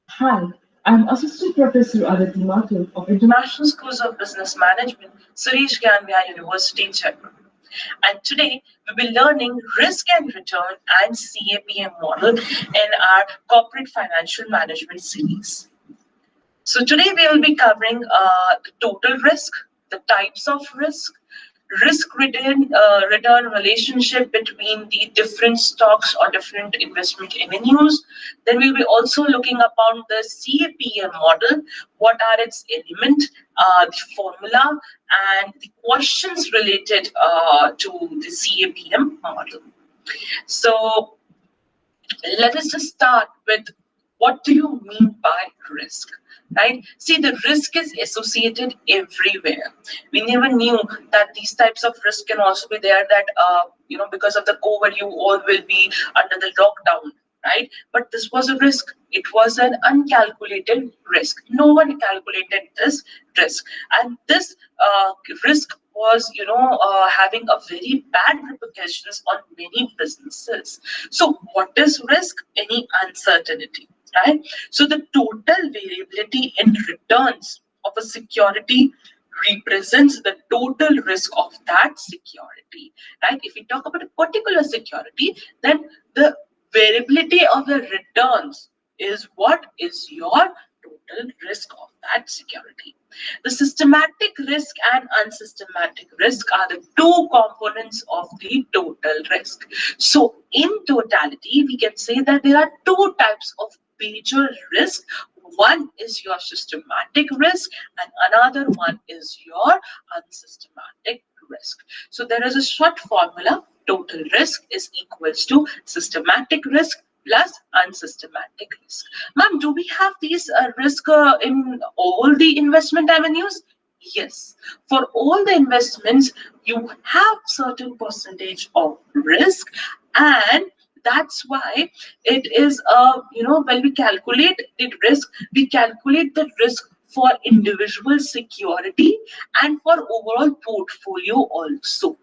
Hi, I'm Assistant Professor Aditi Mathur of International Schools of Business Management, Suresh Ganvia University, Jaipur. And today we'll be learning risk and return and CAPM model in our corporate financial management series. So today we will be covering the total risk, the types of risk return relationship between the different stocks or different investment avenues. Then we'll be also looking upon the CAPM model, what are its elements, the formula, and the questions related to the CAPM model. So let us just start with what do you mean by risk, right? See, the risk is associated everywhere. We never knew that these types of risk can also be there, that because of the COVID you all will be under the lockdown, right? But this was a risk. It was an uncalculated risk. No one calculated this risk, and this risk was having a very bad repercussions on many businesses. So what is risk? Any uncertainty, right? So the total variability in returns of a security represents the total risk of that security, right? If we talk about a particular security, then the variability of the returns is what is your total risk of that security. The systematic risk and unsystematic risk are the two components of the total risk. So in totality, we can say that there are two types of major risk. One is your systematic risk and another one is your unsystematic risk. So there is a short formula: total risk is equals to systematic risk plus unsystematic risk. Ma'am, do we have these risk in all the investment avenues? Yes. For all the investments, you have certain percentage of risk, and that's why it is when we calculate the risk, we calculate the risk for individual security and for overall portfolio also,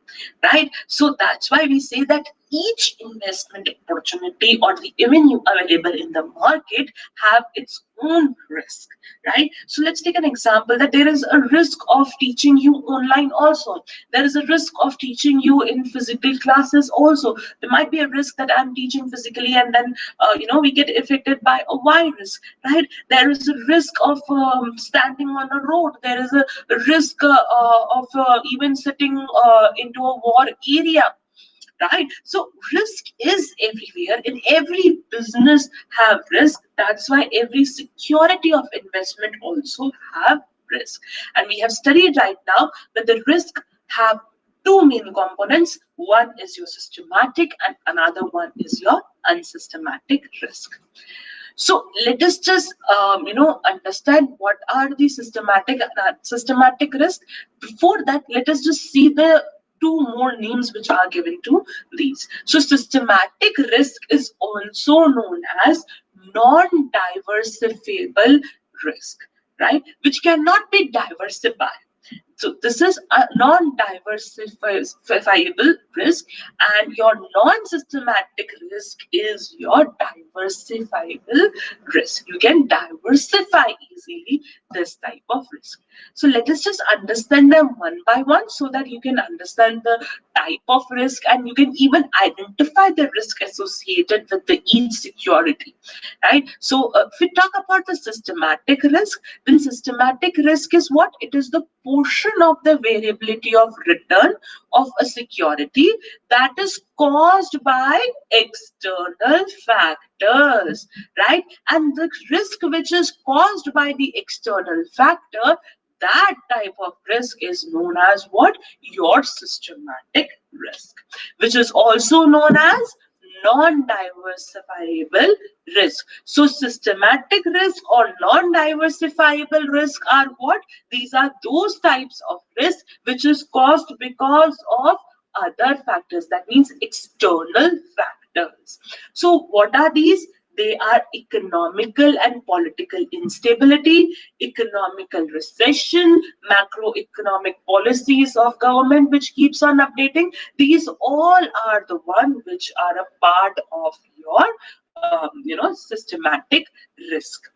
right? So that's why we say that each investment opportunity or the avenue available in the market have its own risk, right? So let's take an example that there is a risk of teaching you online also. There is a risk of teaching you in physical classes also. There might be a risk that I'm teaching physically and then we get affected by a virus, right? There is a risk of standing on a road. There is a risk of even sitting into a war area, right? So risk is everywhere. In every business have risk. That's why every security of investment also have risk. And we have studied right now that the risk have two main components. One is your systematic and another one is your unsystematic risk. So let us just understand what are the systematic and unsystematic risk. Before that, let us just see the two more names which are given to these. So systematic risk is also known as non-diversifiable risk, right? Which cannot be diversified. So this is a non-diversifiable risk, and your non-systematic risk is your diversifiable risk. You can diversify easily this type of risk. So let us just understand them one by one so that you can understand the type of risk and you can even identify the risk associated with the each security, right? So if we talk about the systematic risk, then systematic risk is what? It is the portion of the variability of return of a security that is caused by external factors, right? And the risk which is caused by the external factor, that type of risk is known as what? Your systematic risk, which is also known as non-diversifiable risk. So systematic risk or non-diversifiable risk are what? These are those types of risk which is caused because of other factors. That means external factors. So what are these? They are economical and political instability, economical recession, macroeconomic policies of government which keeps on updating. These all are the one which are a part of your systematic risk.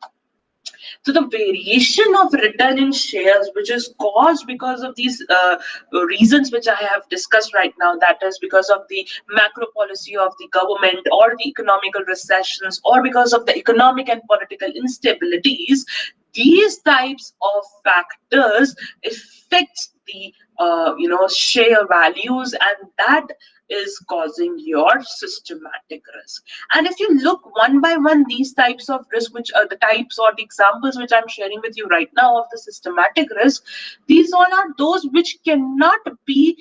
So the variation of return in shares, which is caused because of these reasons which I have discussed right now, that is because of the macro policy of the government or the economical recessions or because of the economic and political instabilities, these types of factors affect the share values, and that is causing your systematic risk. And if you look one by one, these types of risk, which are the types or the examples which I'm sharing with you right now of the systematic risk, these all are those which cannot be,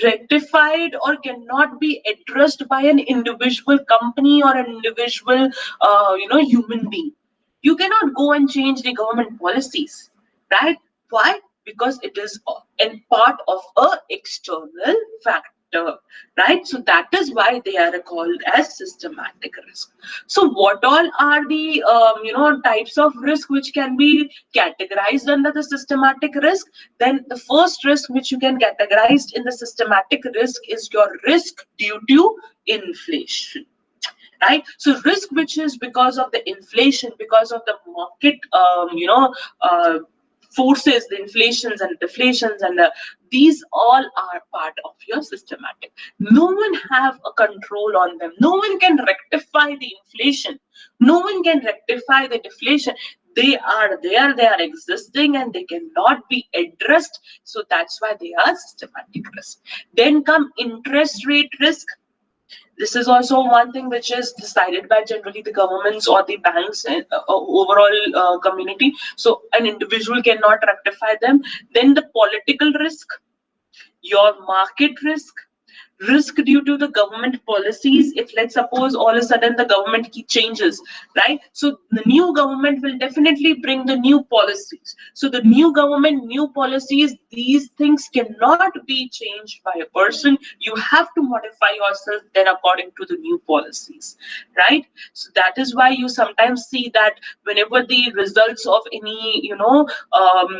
rectified or cannot be addressed by an individual company or an individual, human being. You cannot go and change the government policies, right? Why? Because it is in part of a external factor, right? So that is why they are called as systematic risk. So what all are the types of risk which can be categorized under the systematic risk? Then the first risk which you can categorize in the systematic risk is your risk due to inflation, right? So risk which is because of the inflation, because of the market, forces, the inflations and deflations, and these all are part of your systematic. No one have a control on them. No one can rectify the inflation. No one can rectify the deflation. They are there, they are existing, and they cannot be addressed. So that's why they are systematic risk. Then come interest rate risk. This is also one thing which is decided by generally the governments or the banks and overall community. So an individual cannot rectify them. Then the political risk, your market risk due to the government policies. If let's suppose all of a sudden the government changes, right? So the new government will definitely bring the new policies. So the new government, new policies, these things cannot be changed by a person. You have to modify yourself then according to the new policies, right? So that is why you sometimes see that whenever the results of any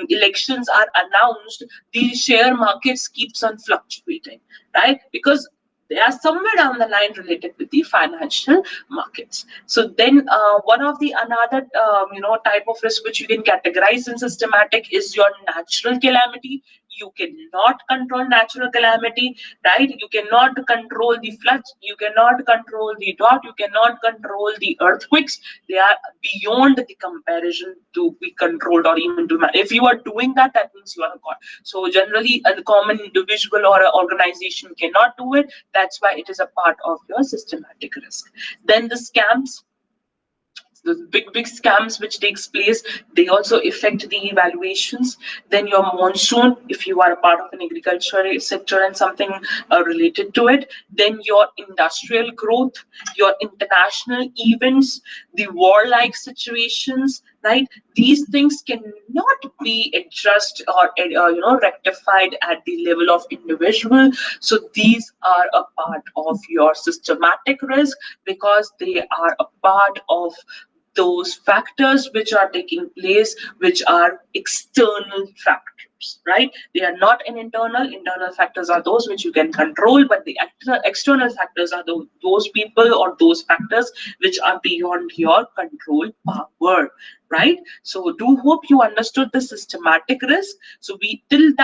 elections are announced, the share markets keeps on fluctuating, right? Because they are somewhere down the line related with the financial markets. So then one of the another type of risk which you can categorize in systematic is your natural calamity. You cannot control natural calamity, right? You cannot control the floods, you cannot control the drought, you cannot control the earthquakes. They are beyond the comparison to be controlled or even to manage. If you are doing that, that means you are a god. So generally a common individual or an organization cannot do it. That's why it is a part of your systematic risk. Then the scams, the big scams which takes place, they also affect the evaluations. Then your monsoon, if you are a part of an agriculture sector and something related to it. Then your industrial growth, your international events, the warlike situations, right? These things cannot be addressed or rectified at the level of individual. So these are a part of your systematic risk because they are a part of those factors which are taking place, which are external factors, right? They are not an internal factors are those which you can control, but the external factors are those people or those factors which are beyond your control power, right? So do hope you understood the systematic risk. So we till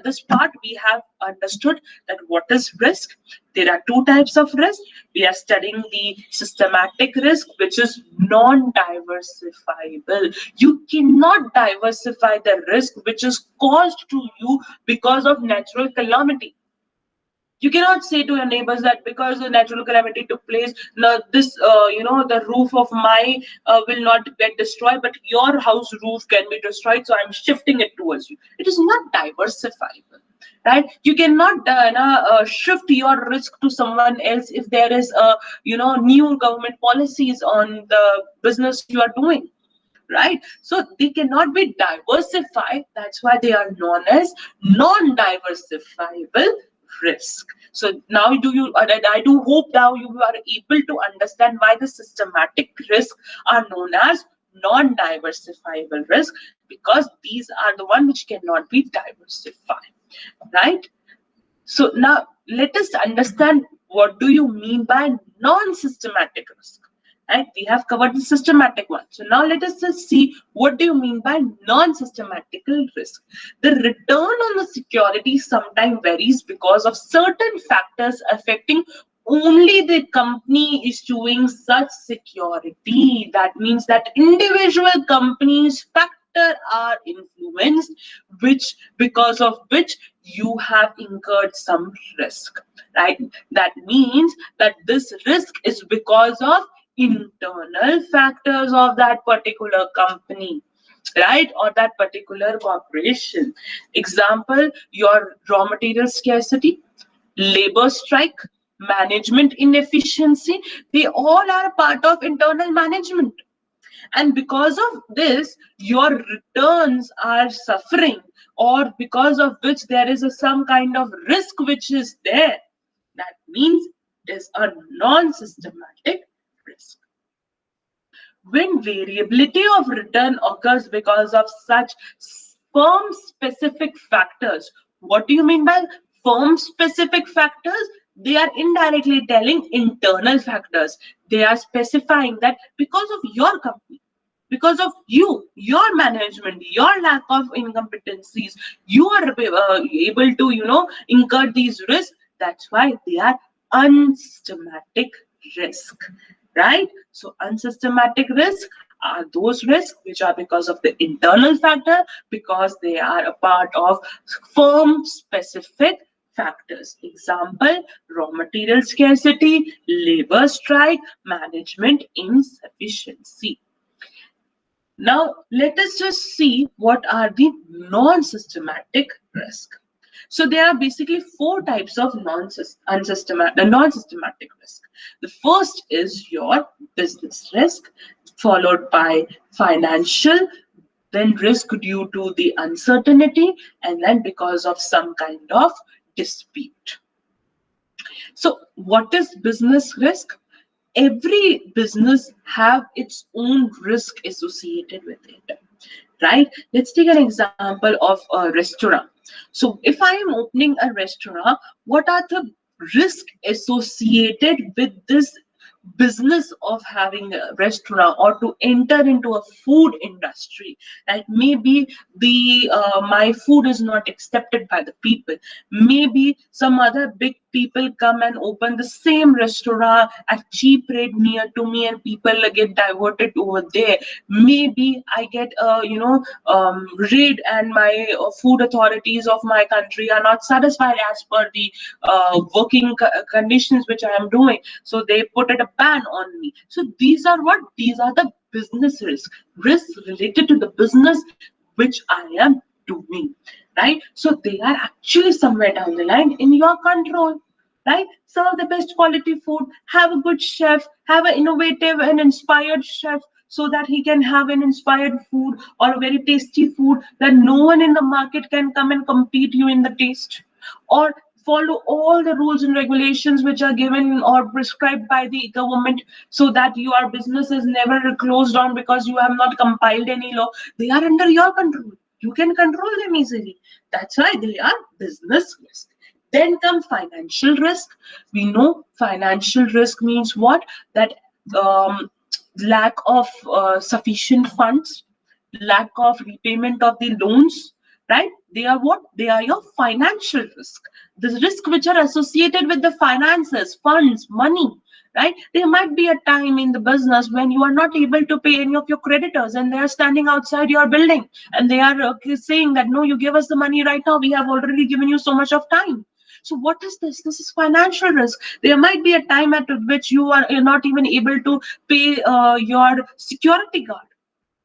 this part we have understood that what is risk. There are two types of risk. We are studying the systematic risk, which is non-diversifiable. You cannot diversify the risk which is caused to you because of natural calamity. You cannot say to your neighbors that because the natural calamity took place, now this, the roof of my will not get destroyed, but your house roof can be destroyed, so I'm shifting it towards you. It is not diversifiable, right? You cannot shift your risk to someone else if there is a new government policies on the business you are doing, right? So they cannot be diversified. That's why they are known as non-diversifiable risk. So now I do hope now you are able to understand why the systematic risk are known as non-diversifiable risk, because these are the one which cannot be diversified, right? So now let us understand what do you mean by non-systematic risk. Right? We have covered the systematic one. So now let us just see what do you mean by non-systematical risk. The return on the security sometimes varies because of certain factors affecting only the company issuing such security. That means that individual companies factor are influenced, which because of which you have incurred some risk, right? That means that this risk is because of internal factors of that particular company, right, or that particular corporation. Example, your raw material scarcity, labor strike, management inefficiency, they all are a part of internal management. And because of this, your returns are suffering, or because of which there is some kind of risk which is there. That means it is a non-systematic risk. When variability of return occurs because of such firm specific factors. What do you mean by firm specific factors? They are indirectly telling internal factors. They are specifying that because of your company, because of you, your management, your lack of incompetencies, you are able to, incur these risks. That's why they are unsystematic risk, right? So unsystematic risk are those risks which are because of the internal factor, because they are a part of firm specific factors. Example, raw material scarcity, labor strike, management insufficiency. Now, let us just see what are the non-systematic risk. So there are basically four types of non-systematic risk. The first is your business risk, followed by financial, then risk due to the uncertainty, and then because of some kind of dispute. So what is business risk? Every business have its own risk associated with it, right? Let's take an example of a restaurant. So if I am opening a restaurant, what are the risks associated with this business of having a restaurant or to enter into a food industry? Right? Maybe the my food is not accepted by the people. Maybe some other big people come and open the same restaurant at cheap rate near to me, and people get diverted over there. Maybe I get raid, and my food authorities of my country are not satisfied as per the working conditions which I am doing, so they put it a ban on me. So these are what? These are the business risks related to the business which I am doing, right? So they are actually somewhere down the line in your control, right? Serve the best quality food, have a good chef, have an innovative and inspired chef, so that he can have an inspired food or a very tasty food that no one in the market can come and compete you in the taste. Or follow all the rules and regulations which are given or prescribed by the government, so that your business is never closed down because you have not compiled any law. They are under your control. You can control them easily. That's why they are business risk. Then come financial risk. We know financial risk means what? That um, lack of sufficient funds, lack of repayment of the loans, right? They are what? They are your financial risk. The risk which are associated with the finances, funds, money, right? There might be a time in the business when you are not able to pay any of your creditors, and they are standing outside your building, and they are saying that no, you give us the money right now. We have already given you so much of time. So what is this? This is financial risk. There might be a time at which you are not even able to pay your security guard.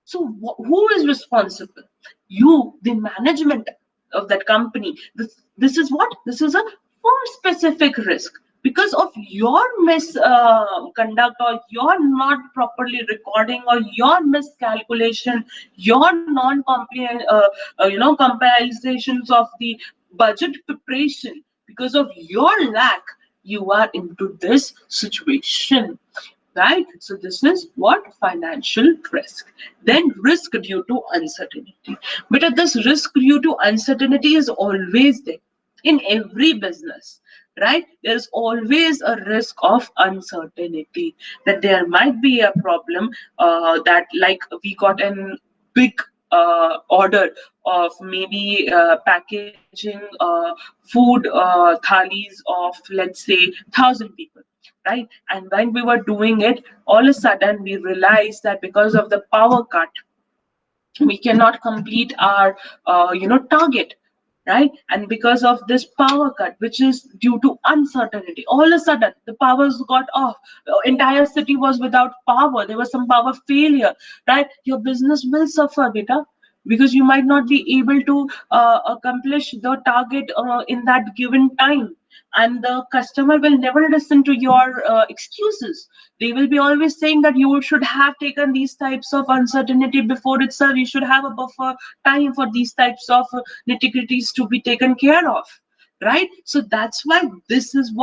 So who is responsible? You, the management of that company. This is what? This is a firm specific risk. Because of your misconduct, or your not properly recording, or your miscalculation, your compilations of the budget preparation, because of your lack, you are into this situation, right? So this is what? Financial risk. Then risk due to uncertainty. But this risk due to uncertainty is always there in every business, right? There's always a risk of uncertainty that there might be a problem, that like we got an big order of maybe packaging food thalis of, let's say, 1,000 people, right? And when we were doing it, all of a sudden we realized that because of the power cut, we cannot complete our target, right? And because of this power cut, which is due to uncertainty, all of a sudden the powers got off. The entire city was without power, there was some power failure, right? Your business will suffer, beta, because you might not be able to accomplish the target in that given time. And the customer will never listen to your excuses. They will be always saying that you should have taken these types of uncertainty before itself. You should have a buffer time for these types of nitty-gritties to be taken care of, right? So that's why this is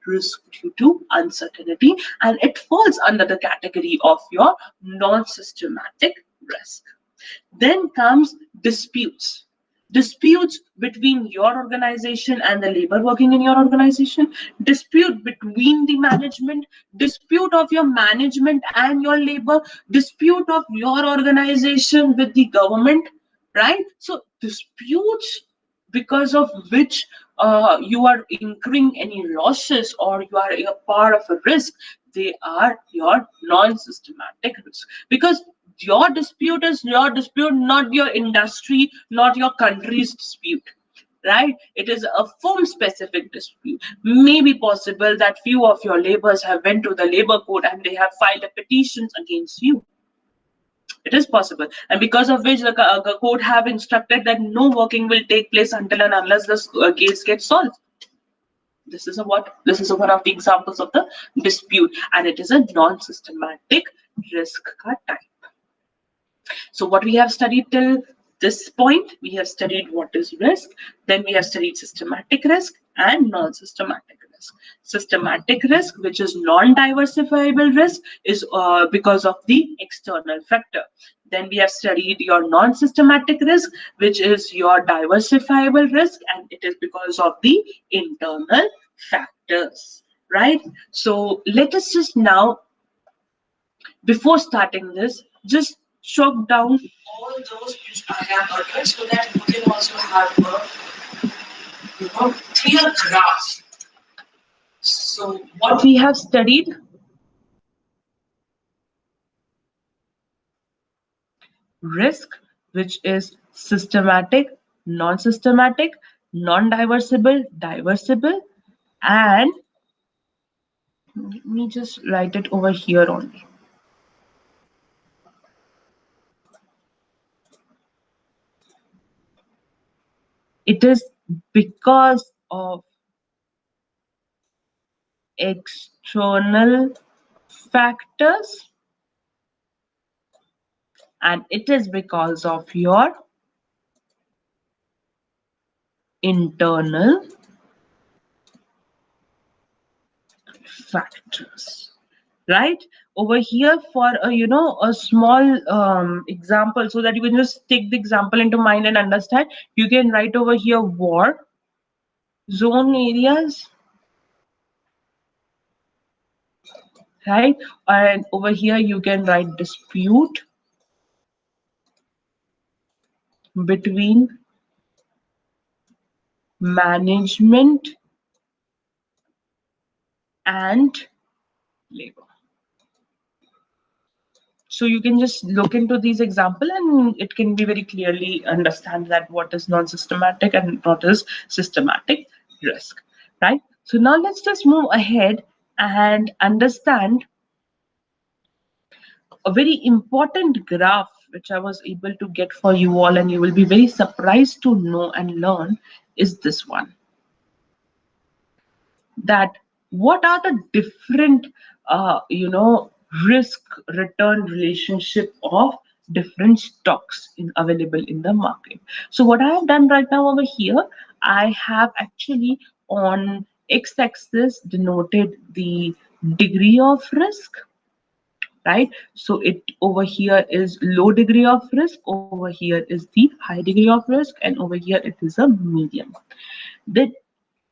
risk due to uncertainty, and it falls under the category of your non-systematic risk. Then comes disputes. Disputes between your organization and the labor working in your organization, dispute between the management, dispute of your management and your labor, dispute of your organization with the government, right? So disputes because of which you are incurring any losses or you are a part of a risk, they are your non-systematic risk, because your dispute is your dispute, not your industry, not your country's dispute, right? It is a firm specific dispute. Maybe possible that few of your laborers have went to the labor court and they have filed a petitions against you. It is possible, and because of which the court have instructed that no working will take place until and unless this case gets solved. This is one of the examples of the dispute, and it is a non-systematic risk ka type. So what we have studied till this point, we have studied what is risk, then we have studied systematic risk and non-systematic risk. Systematic risk, which is non-diversifiable risk, is because of the external factor. Then we have studied your non-systematic risk, which is your diversifiable risk, and it is because of the internal factors, right? So let us just now, before starting this, just chalk down all those which I have uttered so that you can also have a clear grasp. So what we have studied: risk, which is systematic, non-systematic, non-diversible, diversible, and let me just write it over here only. It is because of external factors, and it is because of your internal factors, right? Over here, for a small example, so that you can just take the example into mind and understand, you can write over here war zone areas, right? And over here you can write dispute between management and labor. So you can just look into these example and it can be very clearly understand that what is non-systematic and what is systematic risk, right? So now let's just move ahead and understand a very important graph which I was able to get for you all, and you will be very surprised to know and learn is this one. That what are the different risk return relationship of different stocks available in the market. So what I have done right now over here, I have actually on x-axis denoted the degree of risk, right? So it over here is low degree of risk, over here is the high degree of risk, and over here it is a medium. The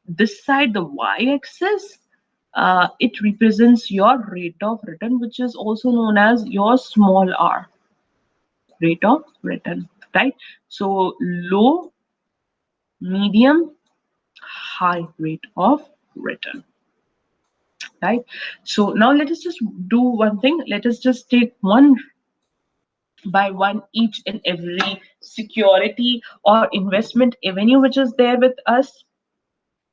This side, the y-axis, it represents your rate of return, which is also known as your small r, rate of return, right? So low, medium, high rate of return, right? So now let us just do one thing. Let us just take one by one each and every security or investment avenue which is there with us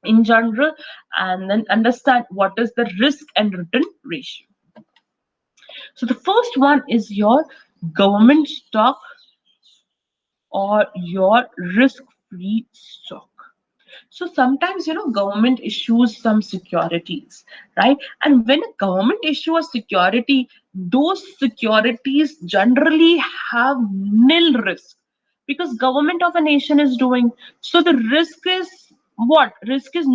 in general, and then understand what is the risk and return ratio. So the first one is your government stock or your risk-free stock. So sometimes, government issues some securities, right? And when a government issues a security, those securities generally have nil risk because government of a nation is doing. So the risk is what? Risk is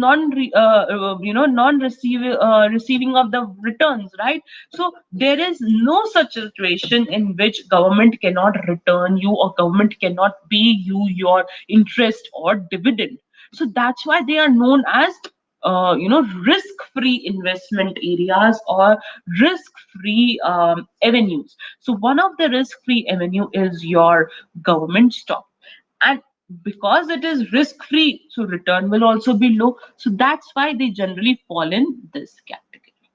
receiving of the returns, right? So there is no such situation in which government cannot return you or government cannot pay you your interest or dividend. So that's why they are known as risk-free investment areas or risk-free avenues. So one of the risk-free avenue is your government stock, and because it is risk-free, so return will also be low. So that's why they generally fall in this category,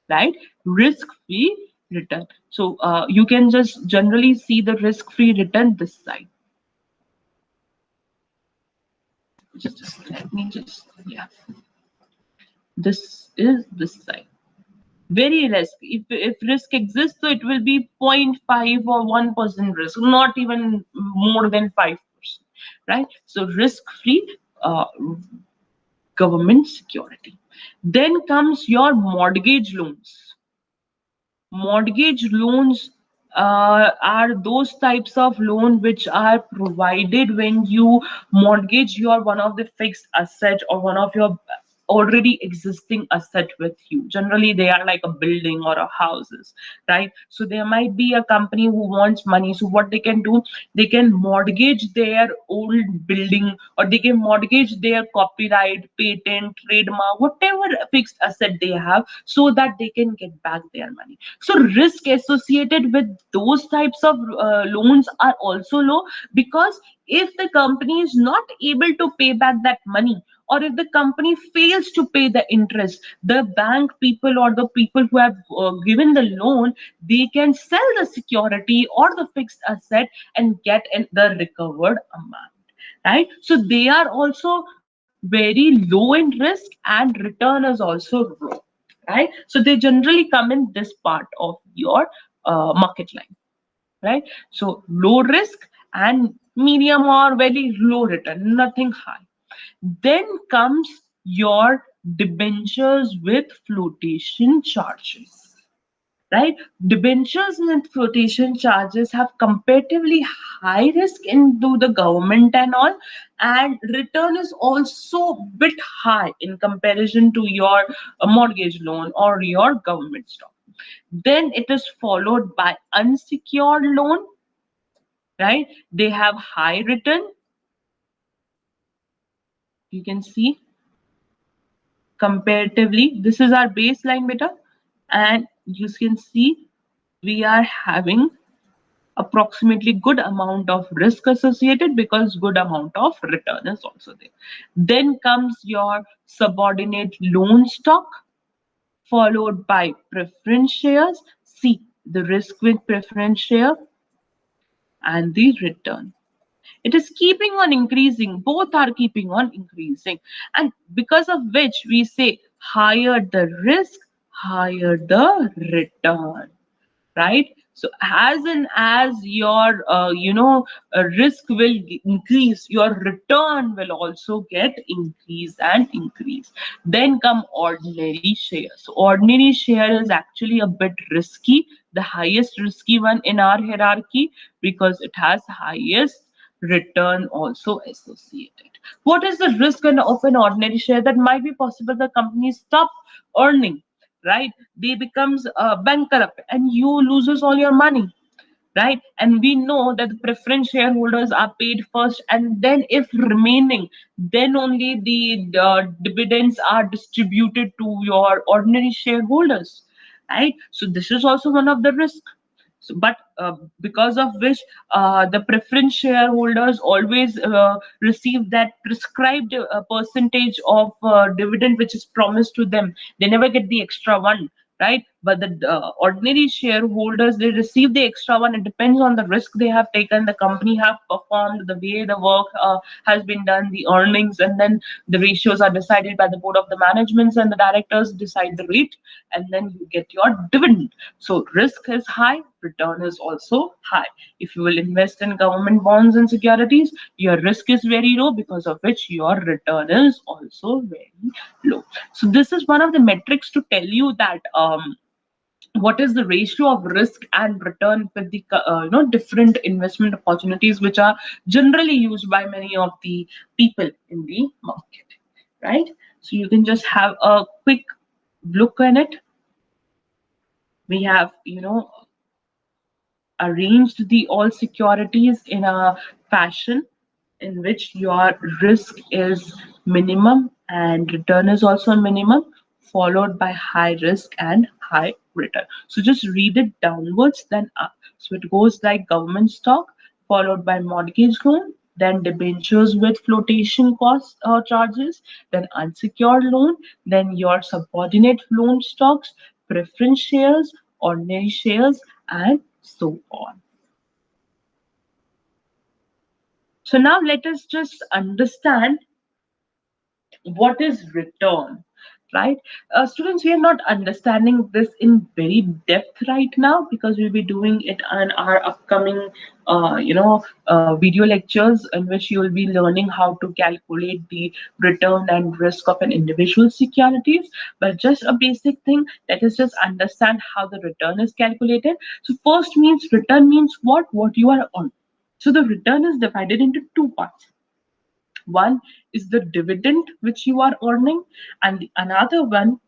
right? Risk-free return. So you can just generally see the risk-free return this side. Just let me just, yeah, this is this side. Very risk. If risk exists, so it will be 0.5 or 1% risk, not even more than 5%, right? So risk free government security. Then comes your mortgage loans. Mortgage loans are those types of loan which are provided when you mortgage your one of the fixed asset or one of your already existing asset with you. Generally they are like a building or a houses, right? So there might be a company who wants money, so what they can do, they can mortgage their old building, or they can mortgage their copyright, patent, trademark, whatever fixed asset they have, so that they can get back their money. So risk associated with those types of loans are also low, because if the company is not able to pay back that money, or if the company fails to pay the interest, the bank people or the people who have given the loan, they can sell the security or the fixed asset and get the recovered amount, right? So they are also very low in risk and return is also low, right? So they generally come in this part of your market line, right? So low risk and medium or very low return, nothing high. Then comes your debentures with flotation charges, right? Debentures and flotation charges have comparatively high risk into the government and all, and return is also bit high in comparison to your mortgage loan or your government stock. Then it is followed by unsecured loan, right? They have high return. You can see comparatively, this is our baseline beta, and you can see we are having approximately good amount of risk associated because good amount of return is also there. Then comes your subordinate loan stock, followed by preference shares. See the risk with preference share and the return. It is keeping on increasing. Both are keeping on increasing. And because of which we say higher the risk, higher the return, right? So as and as your risk will increase, your return will also get increase and increase. Then come ordinary shares. So ordinary share is actually a bit risky, the highest risky one in our hierarchy, because it has highest return also associated. What is the risk of an ordinary share? That might be possible the company stop earning, right? They becomes bankrupt and you loses all your money, right? And we know that the preference shareholders are paid first, and then if remaining, then only the dividends are distributed to your ordinary shareholders, right? So this is also one of the risks. So, but because of which the preference shareholders always receive that prescribed percentage of dividend which is promised to them. They never get the extra one, right? But the ordinary shareholders, they receive the extra one. It depends on the risk they have taken, the company have performed, the way the work has been done, the earnings, and then the ratios are decided by the board of the managements, and the directors decide the rate, and then you get your dividend. So risk is high, return is also high. If you will invest in government bonds and securities, your risk is very low, because of which your return is also very low. So this is one of the metrics to tell you that what is the ratio of risk and return with the different investment opportunities which are generally used by many of the people in the market, right? So you can just have a quick look at it. We have arranged the all securities in a fashion in which your risk is minimum and return is also minimum, followed by high risk and high return. So just read it downwards, then up. So it goes like government stock, followed by mortgage loan, then debentures with flotation cost charges, then unsecured loan, then your subordinate loan stocks, preference shares, ordinary shares, and so on. So now let us just understand what is return, right? Students, we are not understanding this in very depth right now, because we'll be doing it in our upcoming video lectures, in which you will be learning how to calculate the return and risk of an individual securities. But just a basic thing, let us just understand how the return is calculated. So first means, return means what you are on. So the return is divided into two parts. One is the dividend which you are earning, and the another one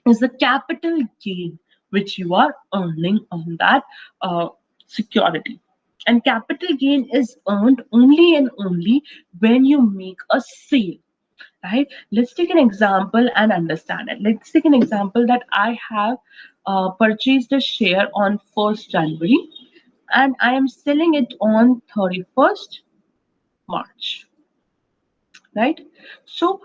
is the capital gain which you are earning on that security. And capital gain is earned only and only when you make a sale, right? Let's take an example and understand it. Let's take an example that I have purchased a share on 1st January, and I am selling it on 31st March, right? So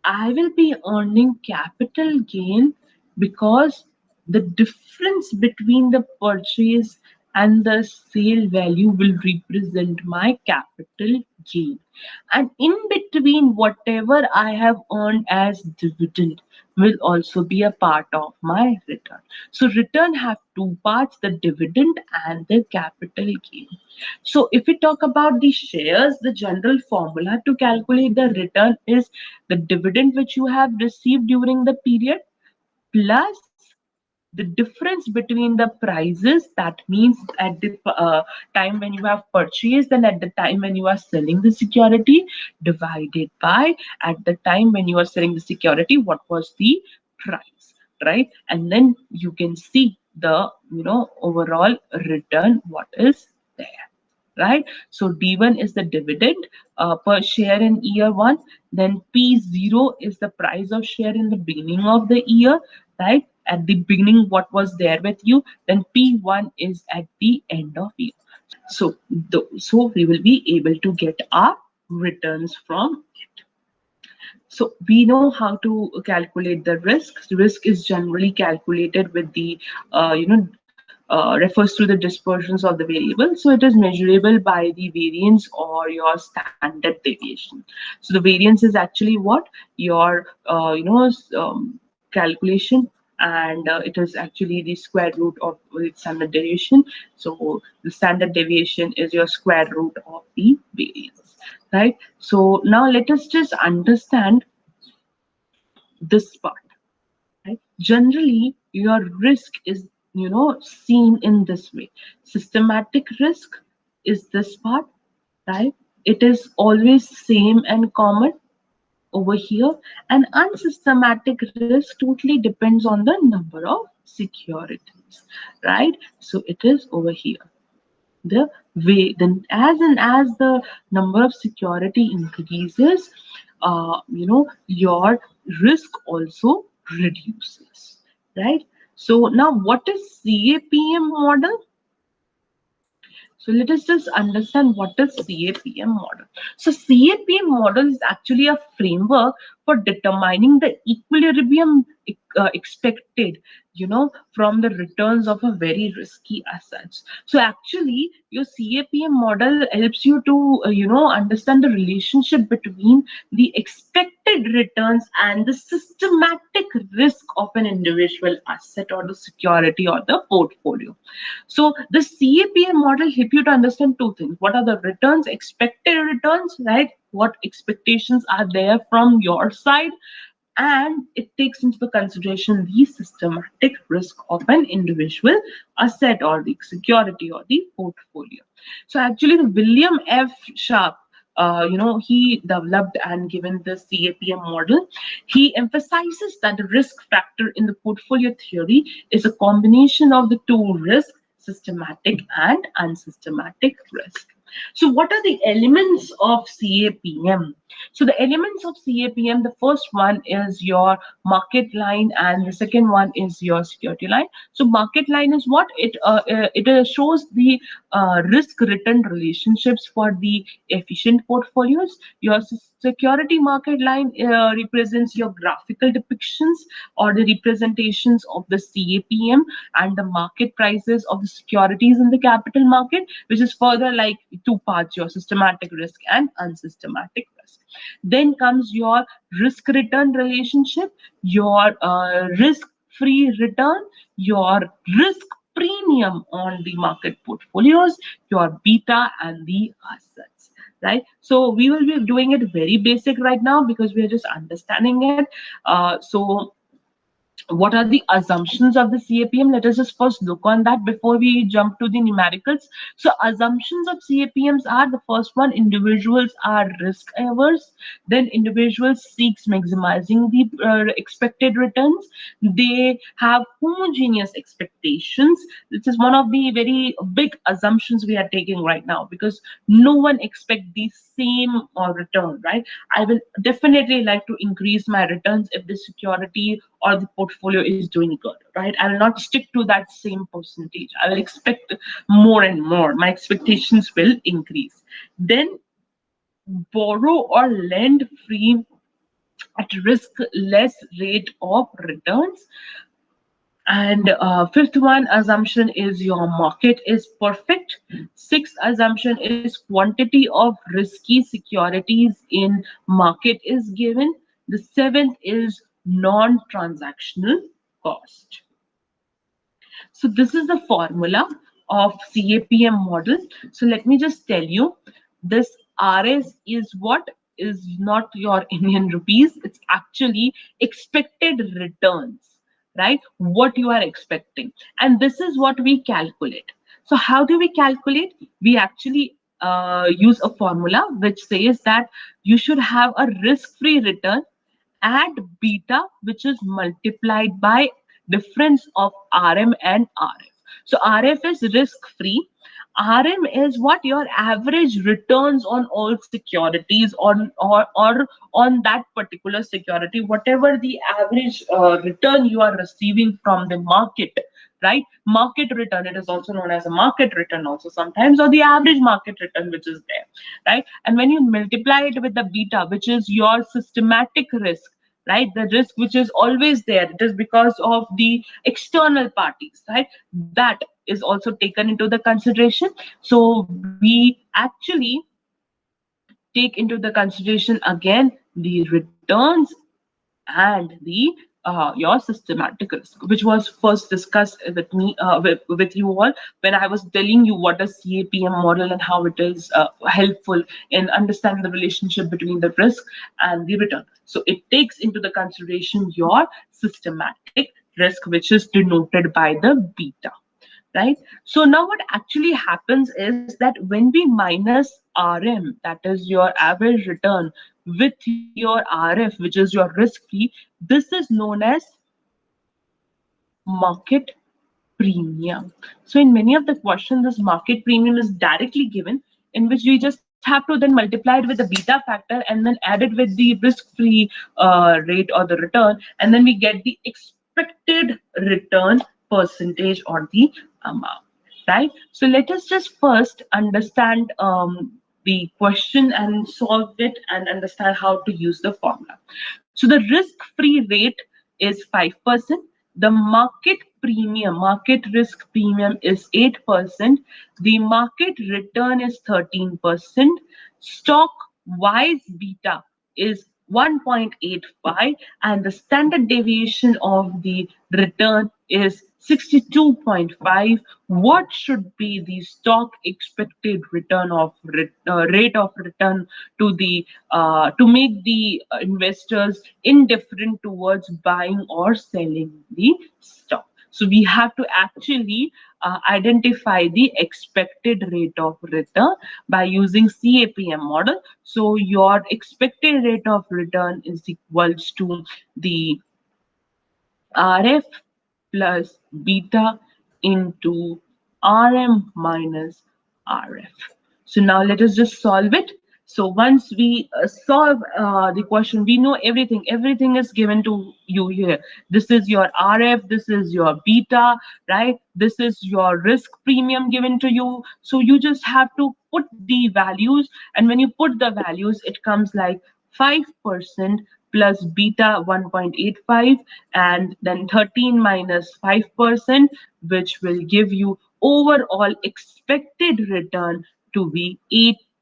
I will be earning capital gain because the difference between the purchase and the sale value will represent my capital gain. And in between, whatever I have earned as dividend will also be a part of my return. So return have two parts, the dividend and the capital gain. So if we talk about the shares, the general formula to calculate the return is the dividend which you have received during the period plus the difference between the prices. That means at the time when you have purchased and at the time when you are selling the security, divided by at the time when you are selling the security, what was the price, right? And then you can see the overall return what is there, right? So D1 is the dividend per share in year one. Then P0 is the price of share in the beginning of the year, right? At the beginning, what was there with you. Then P1 is at the end of year. So we will be able to get our returns from it. So we know how to calculate the risk. Risk is generally calculated with the, refers to the dispersions of the variable. So it is measurable by the variance or your standard deviation. So the variance is actually what your, calculation, and it is actually the square root of its standard deviation. So the standard deviation is your square root of the variance, right? So now let us just understand this part, right? Generally, your risk is, seen in this way. Systematic risk is this part, right? It is always same and common over here. And unsystematic risk totally depends on the number of security. returns, right? So it is over here. The way then, as and as the number of security increases, your risk also reduces, right? So now, what is CAPM model? So let us just understand what is CAPM model. So CAPM model is actually a framework for determining the equilibrium expected, from the returns of a very risky assets. So actually, your CAPM model helps you to, understand the relationship between the expected returns and the systematic risk of an individual asset or the security or the portfolio. So the CAPM model help you to understand two things. What are the returns, expected returns, right? What expectations are there from your side? And it takes into the consideration the systematic risk of an individual asset or the security or the portfolio. So actually, the William F. Sharp, he developed and given the CAPM model. He emphasizes that the risk factor in the portfolio theory is a combination of the two risks, systematic and unsystematic risk. So what are the elements of CAPM? So the elements of CAPM, the first one is your market line, and the second one is your security line. So market line is what? It shows the risk return relationships for the efficient portfolios. Your security market line represents your graphical depictions or the representations of the CAPM and the market prices of the securities in the capital market, which is further like two parts: your systematic risk and unsystematic risk. Then comes your risk return relationship, your risk free return, your risk premium on the market portfolios, your beta, and the assets. Right. So we will be doing it very basic right now because we are just understanding it. So what are the assumptions of the CAPM? Let us just first look on that before we jump to the numericals. So assumptions of CAPMs are: the first one, individuals are risk averse. Then individuals seeks maximizing the expected returns. They have homogeneous expectations. This is one of the very big assumptions we are taking right now, because no one expects the same return, right? I will definitely like to increase my returns if the security or the portfolio is doing good, right? I will not stick to that same percentage. I will expect more and more. My expectations will increase. Then borrow or lend free at risk less rate of returns. And fifth one assumption is your market is perfect. Sixth assumption is quantity of risky securities in market is given. The seventh is non-transactional cost. So this is the formula of CAPM model. So let me just tell you, this RS is what? Is not your Indian rupees. It's actually expected returns, right? What you are expecting. And this is what we calculate. So how do we calculate? We actually use a formula which says that you should have a risk-free return at beta, which is multiplied by difference of RM and RF. So RF is risk free. RM is what? Your average returns on all securities or on that particular security, whatever the average return you are receiving from the market, right? Market return, it is also known as a market return also sometimes, or the average market return which is there, right? And when you multiply it with the beta, which is your systematic risk, right? The risk which is always there, it is because of the external parties, right? That is also taken into the consideration. So we actually take into the consideration again the returns and the your systematic risk, which was first discussed with me with you all when I was telling you what is CAPM model and how it is helpful in understanding the relationship between the risk and the return. So it takes into the consideration your systematic risk, which is denoted by the beta, right? So now what actually happens is that when we minus RM, that is your average return, with your RF, which is your risk free, this is known as market premium. So in many of the questions, this market premium is directly given, in which we just have to then multiply it with the beta factor and then add it with the risk-free rate or the return, and then we get the expected return percentage or the amount, right? So let us just first understand the question and solve it and understand how to use the formula. So the risk-free rate is 5%. The market risk premium is 8%. The market return is 13%. Stock wise beta is 1.85, and the standard deviation of the return is 62.5. What should be the stock expected return of rate of return to make the investors indifferent towards buying or selling the stock? So we have to actually identify the expected rate of return by using CAPM model. So your expected rate of return is equals to the RF plus beta into RM minus RF. So now let us just solve it. So once we solve the question, we know everything. Everything is given to you here. This is your RF, this is your beta, right? This is your risk premium given to you. So you just have to put the values, and when you put the values, it comes like 5% plus beta 1.85, and then 13 minus 5%, which will give you overall expected return to be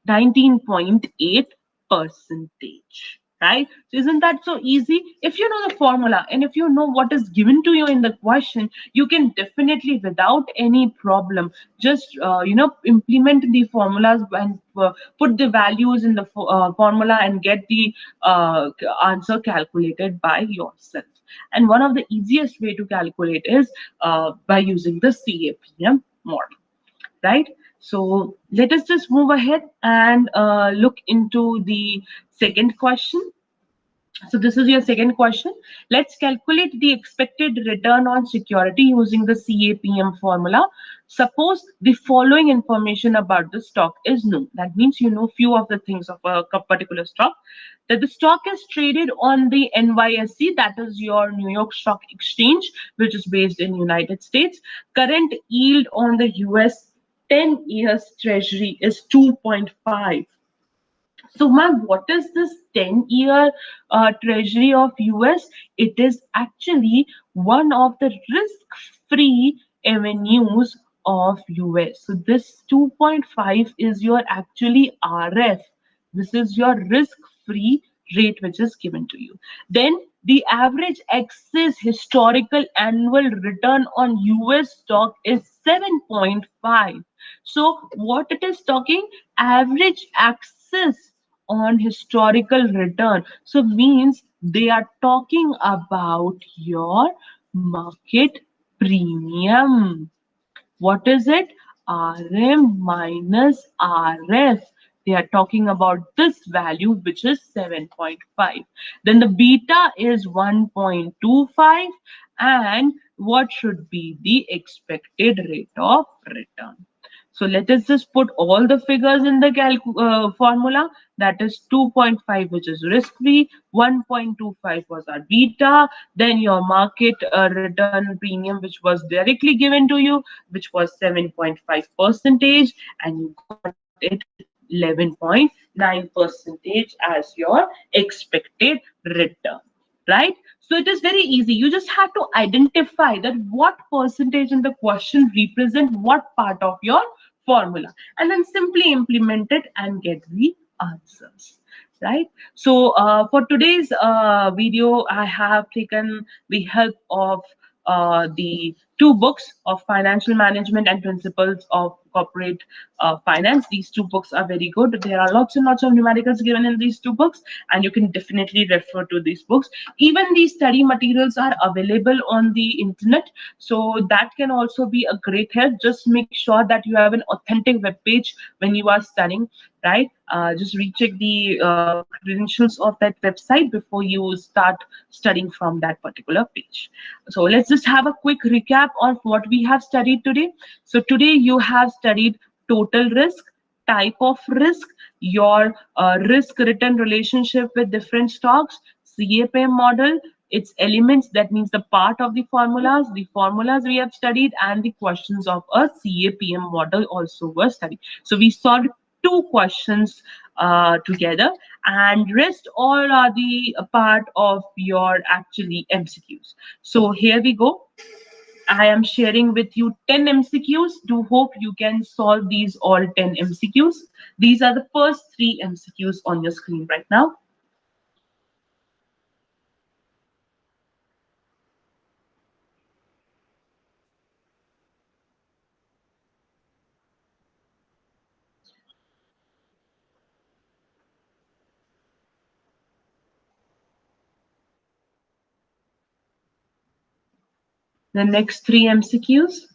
19.8 percentage, right? So isn't that so easy? If you know the formula and if you know what is given to you in the question, you can definitely without any problem just implement the formulas and put the values in the formula and get the answer calculated by yourself. And one of the easiest way to calculate is by using the CAPM model, right? So let us just move ahead and look into the second question. So this is your second question. Let's calculate the expected return on security using the CAPM formula. Suppose the following information about the stock is known. That means you know few of the things of a particular stock. That the stock is traded on the NYSE, that is your New York Stock Exchange, which is based in United States. Current yield on the US 10 years treasury is 2.5. So, ma'am, what is this 10-year treasury of US? It is actually one of the risk-free avenues of US. So this 2.5 is your actually RF. This is your risk-free rate which is given to you. Then the average excess historical annual return on US stock is 7.5. So what it is talking, average access on historical return. So means they are talking about your market premium. What is it? RM minus RF. They are talking about this value, which is 7.5. Then the beta is 1.25. And what should be the expected rate of return? So let us just put all the figures in the formula. That is 2.5, which is risk-free. 1.25 was our beta. Then your market return premium, which was directly given to you, which was 7.5 percentage, and you got it 11.9 percentage as your expected return, right? So it is very easy. You just have to identify that what percentage in the question represent what part of your formula, and then simply implement it and get the answers, right? So for today's video, I have taken the help of the two books of financial management and principles of corporate finance. These two books are very good. There are lots and lots of numericals given in these two books, and you can definitely refer to these books. Even these study materials are available on the internet, so that can also be a great help. Just make sure that you have an authentic web page when you are studying, right? Just recheck the credentials of that website before you start studying from that particular page. So let's just have a quick recap of what we have studied today? So today you have studied total risk, type of risk, your risk return relationship with different stocks, CAPM model, its elements, that means the part of the formulas we have studied, and the questions of a CAPM model also were studied. So we solved two questions together, and rest all are the part of your actually MCQs. So here we go. I am sharing with you 10 MCQs. Do hope you can solve these all 10 MCQs. These are the first three MCQs on your screen right now. The next three MCQs.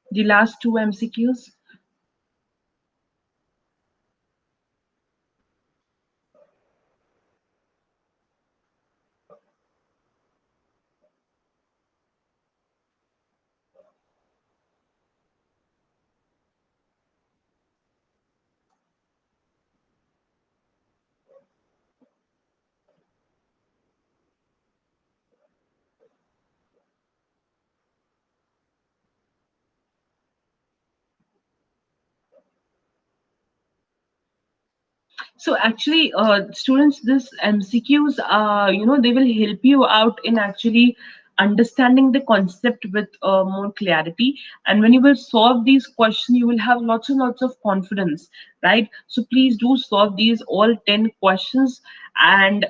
The last two MCQs. So actually, students, this MCQs, they will help you out in actually understanding the concept with more clarity. And when you will solve these questions, you will have lots and lots of confidence, right? So please do solve these all 10 questions, and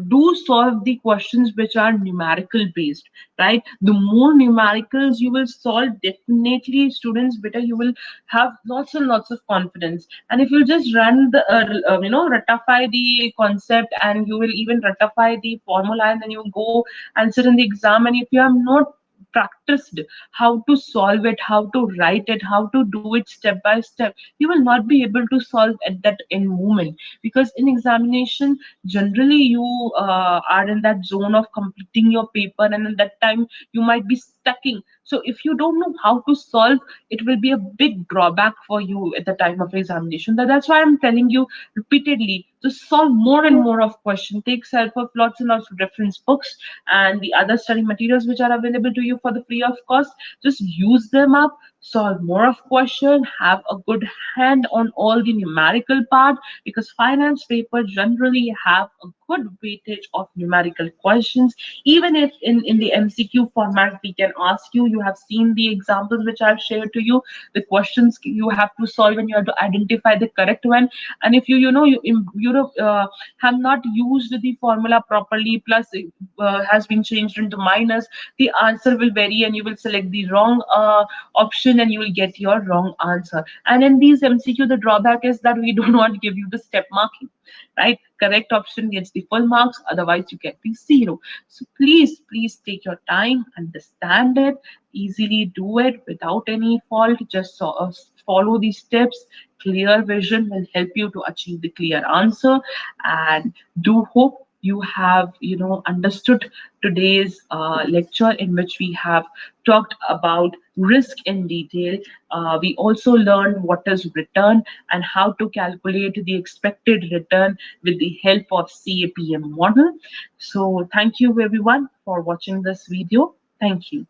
do solve the questions which are numerical based, right? The more numericals you will solve, definitely, students, better you will have lots and lots of confidence. And if you just run the ratify the concept, and you will even ratify the formula, and then you go and sit in the exam, and if you have not practiced how to solve it, how to write it, how to do it step by step, you will not be able to solve at that in moment. Because in examination, generally you are in that zone of completing your paper, and at that time you might be stucking. So if you don't know how to solve, it will be a big drawback for you at the time of examination. That's why I'm telling you repeatedly to solve more and more of question. Take help of lots and lots of reference books and the other study materials which are available to you for the free of cost. Just use them up, solve more of question, have a good hand on all the numerical part, because finance paper generally have a good weightage of numerical questions. Even if in the MCQ format we can ask you, you have seen the examples which I've shared to you, the questions you have to solve, and you have to identify the correct one. And if you have not used the formula properly, plus has been changed into minus, the answer will vary, and you will select the wrong option, and you will get your wrong answer. And in these MCQ, the drawback is that we do not give you the step marking, right? Correct option gets the full marks, otherwise you get the zero. So please take your time, understand it, easily do it without any fault. Just follow these steps. Clear vision will help you to achieve the clear answer. And do hope you have understood today's lecture, in which we have talked about risk in detail. We also learned what is return and how to calculate the expected return with the help of CAPM model. So thank you everyone for watching this video. Thank you.